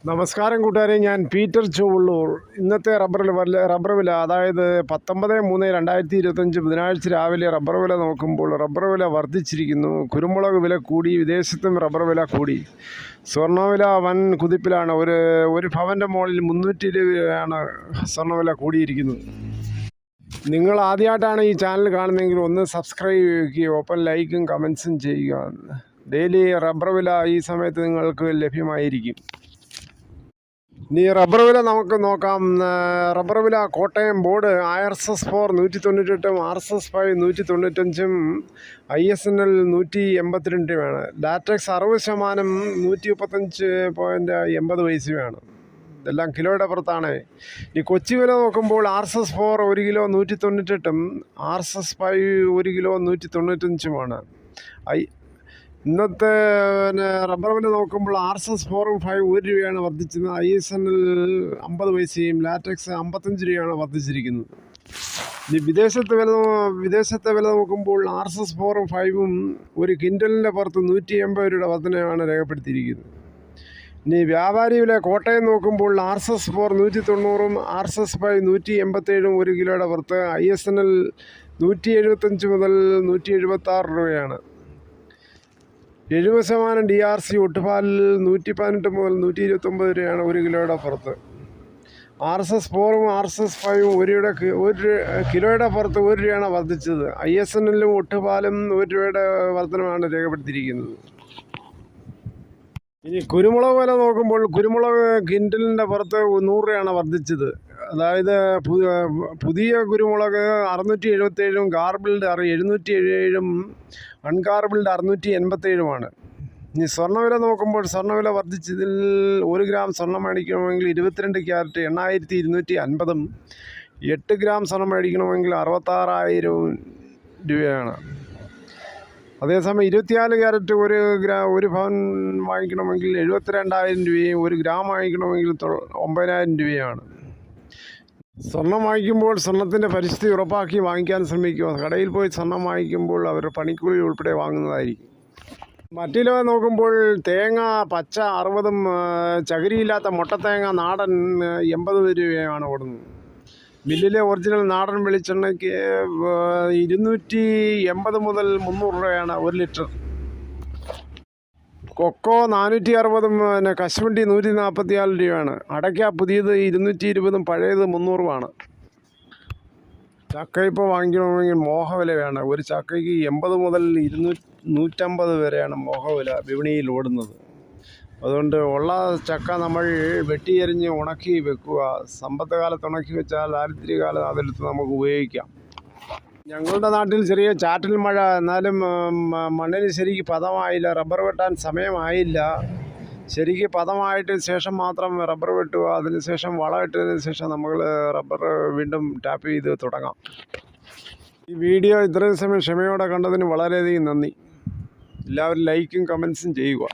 നമസ്കാരം കൂട്ടുകാരെ, ഞാൻ പീറ്റർ ചുവള്ളൂർ. ഇന്നത്തെ റബ്ബർ വില, അതായത് 19/3/2025 ബുധനാഴ്ച രാവിലെ റബ്ബർ വില നോക്കുമ്പോൾ റബ്ബർ വില വർദ്ധിച്ചിരിക്കുന്നു. കുരുമുളക് വില കൂടി, വിദേശത്തും റബ്ബർ വില കൂടി. സ്വർണ്ണവില വൻ കുതിപ്പിലാണ്. ഒരു ഭവൻ്റെ മുകളിൽ 300 രൂപയാണ് സ്വർണ്ണവില കൂടിയിരിക്കുന്നത്. നിങ്ങൾ ആദ്യമായിട്ടാണ് ഈ ചാനൽ കാണുന്നതെങ്കിൽ ഒന്ന് സബ്സ്ക്രൈബ് ചെയ്യുകയോ ഒപ്പം ലൈക്കും കമൻസും ചെയ്യുക. ഡെയിലി റബ്ബർ വില ഈ സമയത്ത് നിങ്ങൾക്ക് ലഭ്യമായിരിക്കും. ഇനി റബ്ബർ വില നമുക്ക് നോക്കാം. റബ്ബർ വില Kottayam board IRSS-4 198, RSS-5 195, ISNL 182 രൂപയാണ്. ലാറ്റക്സ് 60% 135.80 പൈസയാണ്. ഇതെല്ലാം കിലോയുടെ പുറത്താണ്. ഈ കൊച്ചി വില നോക്കുമ്പോൾ RSS-4 1 കിലോ 198, RSS-5 1 കിലോ 195. ഇന്നത്തെ റബ്ബർ വില നോക്കുമ്പോൾ RSS-4ഉം 5 1 രൂപയാണ് വർദ്ധിച്ചത്. ISNL 50 പൈസയും ലാറ്റക്സ് 55 രൂപയാണ് വർദ്ധിച്ചിരിക്കുന്നത്. ഇനി വിദേശത്തെ വില നോക്കുമ്പോൾ RSS-4ഉം 5ഉം ഒരു ക്വിൻ്റലിൻ്റെ പുറത്ത് 180 രൂപയുടെ വർധനയാണ് രേഖപ്പെടുത്തിയിരിക്കുന്നത്. ഇനി വ്യാപാരി വില കോട്ടയം നോക്കുമ്പോൾ RSS-4 190ഉം RSS-5 187ഉം 1 കിലോയുടെ പുറത്ത്. ISNL 175 മുതൽ 176 രൂപയാണ്. 70% DRC ഒട്ടുപാലിൽ 118 മുതൽ 129 രൂപയാണ് 1 കിലോയുടെ പുറത്ത്. RSS-4ഉം RSS-5ഉം 1 കിലോയുടെ പുറത്ത് 1 രൂപയാണ് വർദ്ധിച്ചത്. ISNLലും ഒട്ടുപാലും 1 രൂപയുടെ വർധനമാണ് രേഖപ്പെടുത്തിയിരിക്കുന്നത്. ഇനി കുരുമുളക് വില നോക്കുമ്പോൾ കുരുമുളക് ക്വിൻ്റലിൻ്റെ പുറത്ത് 100 രൂപയാണ് വർദ്ധിച്ചത്. അതായത് പുതിയ കുരുമുളക് 677ഉം ഗാർബിൾഡ് 707ഉം അൺഗാർബിൾഡ് 687ഉമാണ്. ഇനി സ്വർണ്ണവില നോക്കുമ്പോൾ സ്വർണ്ണവില വർദ്ധിച്ചതിൽ 1 ഗ്രാം സ്വർണ്ണം മേടിക്കണമെങ്കിൽ 22 ക്യാരറ്റ് 8250ഉം 8 ഗ്രാം സ്വർണ്ണം മേടിക്കണമെങ്കിൽ 66,000 രൂപയാണ്. അതേസമയം 24 ക്യാരറ്റ് 1 പവൻ വാങ്ങിക്കണമെങ്കിൽ 72,000 രൂപയും 1 ഗ്രാം വാങ്ങിക്കണമെങ്കിൽ 9,000 രൂപയാണ്. സ്വർണം വാങ്ങിക്കുമ്പോൾ സ്വർണത്തിൻ്റെ പരിസ്ഥിതി ഉറപ്പാക്കി വാങ്ങിക്കാൻ ശ്രമിക്കുക. കടയിൽ പോയി സ്വർണം വാങ്ങിക്കുമ്പോൾ അവർ പണിക്കൂലി ഉൾപ്പെടെ വാങ്ങുന്നതായിരിക്കും. മറ്റില നോക്കുമ്പോൾ തേങ്ങ പച്ച 60ഉം ചകിരിയില്ലാത്ത മുട്ടത്തേങ്ങ നാടൻ 80 രൂപയാണ് ഓടുന്നത്. മില്ലിലെ ഒറിജിനൽ നാടൻ വെളിച്ചെണ്ണയ്ക്ക് 280 മുതൽ 300 രൂപയാണ് 1 ലിറ്റർ. കൊക്കോ 460ഉം കശുവണ്ടി 144 രൂപയാണ്. അടയ്ക്ക പുതിയത് 220ഉം പഴയത് 300ഉമാണ്. ചക്ക ഇപ്പോൾ വാങ്ങിക്കണമെങ്കിൽ മോഹവിലയാണ്. ഒരു ചക്കയ്ക്ക് 80 മുതൽ 150 വരെയാണ് മോഹവില വിപണിയിൽ ഓടുന്നത്. അതുകൊണ്ട് ഉള്ള ചക്ക നമ്മൾ വെട്ടിയെറിഞ്ഞ് ഉണക്കി വെക്കുക. സമ്പത്ത് കാലത്ത് ഉണക്കി വെച്ചാൽ ദാരിദ്ര്യകാലം അതെടുത്ത് നമുക്ക് ഉപയോഗിക്കാം. ഞങ്ങളുടെ നാട്ടിൽ ചെറിയ ചാറ്റൽ മഴ, എന്നാലും മണ്ണിന് ശരിക്ക് പദമായില്ല. റബ്ബർ വെട്ടാൻ സമയമായില്ല. ശരിക്ക് പദമായിട്ട് ശേഷം മാത്രം റബ്ബർ വെട്ടുക. അതിനുശേഷം വളമിട്ടതിന് ശേഷം നമ്മൾ റബ്ബർ വീണ്ടും ടാപ്പ് ചെയ്ത് തുടങ്ങാം. ഈ വീഡിയോ ഇത്രയും സമയം ക്ഷമയോടെ കണ്ടതിന് വളരെയധികം നന്ദി. എല്ലാവരും ലൈക്കും കമൻസും ചെയ്യുക.